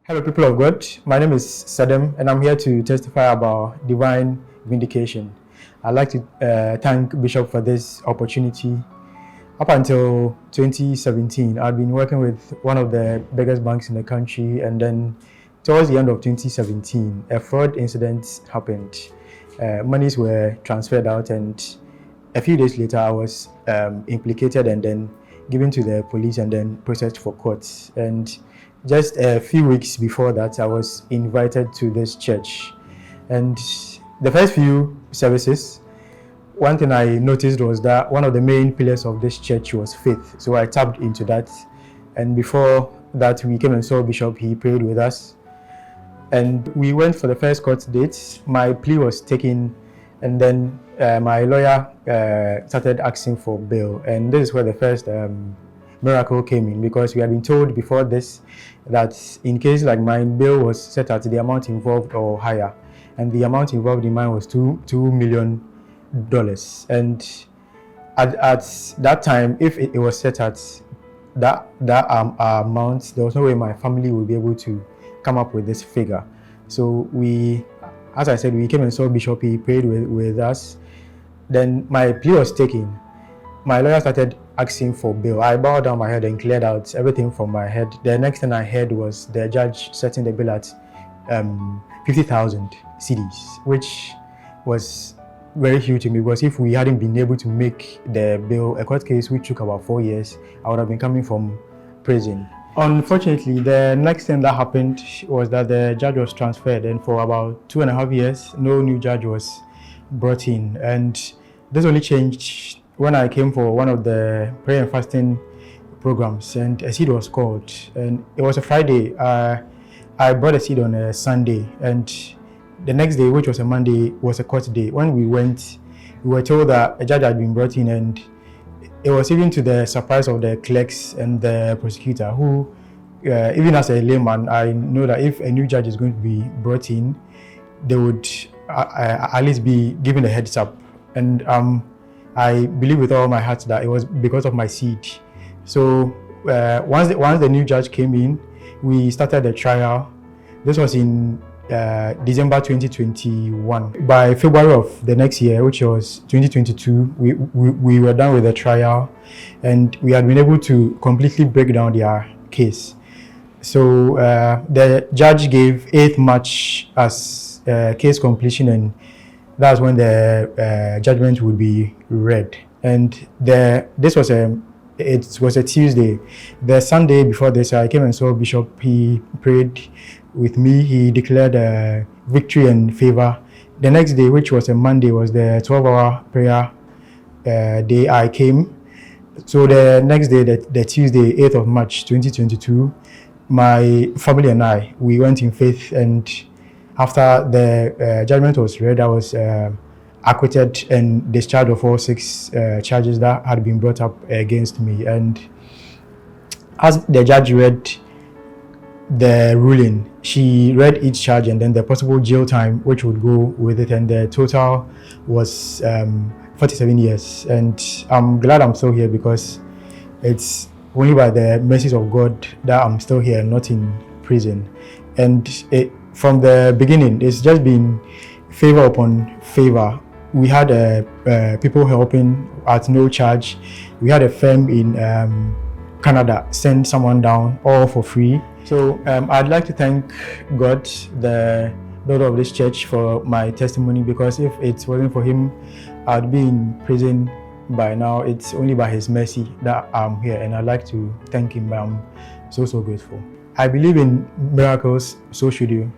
Hello, people of God. My name is Sedem, and I'm here to testify about divine vindication. I'd like to thank Bishop for this opportunity. Up until 2017, I've been working with one of the biggest banks in the country, and then towards the end of 2017, a fraud incident happened. Monies were transferred out, and a few days later, I was implicated and then given to the police and then processed for court. And just a few weeks before that, I was invited to this church. And the first few services, one thing I noticed was that one of the main pillars of this church was faith. So I tapped into that. And before that, we came and saw Bishop. He prayed with us. And we went for the first court date. My plea was taken, and then my lawyer started asking for bail. And this is where the first miracle came in, because we had been told before this that in case like mine, bail was set at the amount involved or higher, and the amount involved in mine was $2 million. And at that time, if it was set at that amount, there was no way my family would be able to come up with this figure. So we, as I said, we came and saw Bishop. He prayed with us. Then my plea was taken. My lawyer started asking for bail. I bowed down my head and cleared out everything from my head. The next thing I heard was the judge setting the bill at 50,000 cedis, which was very huge to me, because if we hadn't been able to make the bill, a court case which took about 4 years, I would have been coming from prison. Unfortunately, the next thing that happened was that the judge was transferred, and for about 2.5 years, no new judge was brought in. And this only changed when I came for one of the prayer and fasting programs, and a seed was called, and it was a Friday. I brought a seed on a Sunday, and the next day, which was a Monday, was a court day. When we went, we were told that a judge had been brought in, and it was even to the surprise of the clerks and the prosecutor, who, even as a layman, I know that if a new judge is going to be brought in, they would at least be given a heads up. And I believe with all my heart that it was because of my seed. So once the new judge came in, we started the trial. This was in December 2021. By February of the next year, which was 2022, we were done with the trial, and we had been able to completely break down their case. So the judge gave 8th March as case completion, and that's when the judgment would be read. And this was a Tuesday. The Sunday before this, I came and saw Bishop. He prayed with me. He declared victory and favor. The next day, which was a Monday, was the 12-hour prayer day. I came. So the next day, the Tuesday, 8th of March 2022, my family and I, we went in faith, and after the judgment was read, I was acquitted and discharged of all 6 charges that had been brought up against me. And as the judge read the ruling, she read each charge and then the possible jail time which would go with it, and the total was 47 years. And I'm glad I'm still here, because it's only by the mercies of God that I'm still here, not in prison. And from the beginning, it's just been favor upon favor. We had people helping at no charge. We had a firm in Canada send someone down, all for free. So I'd like to thank God, the builder of this church, for my testimony, because if it wasn't for him, I'd be in prison by now. It's only by his mercy that I'm here, and I'd like to thank him. I'm so grateful. I believe in miracles, so should you.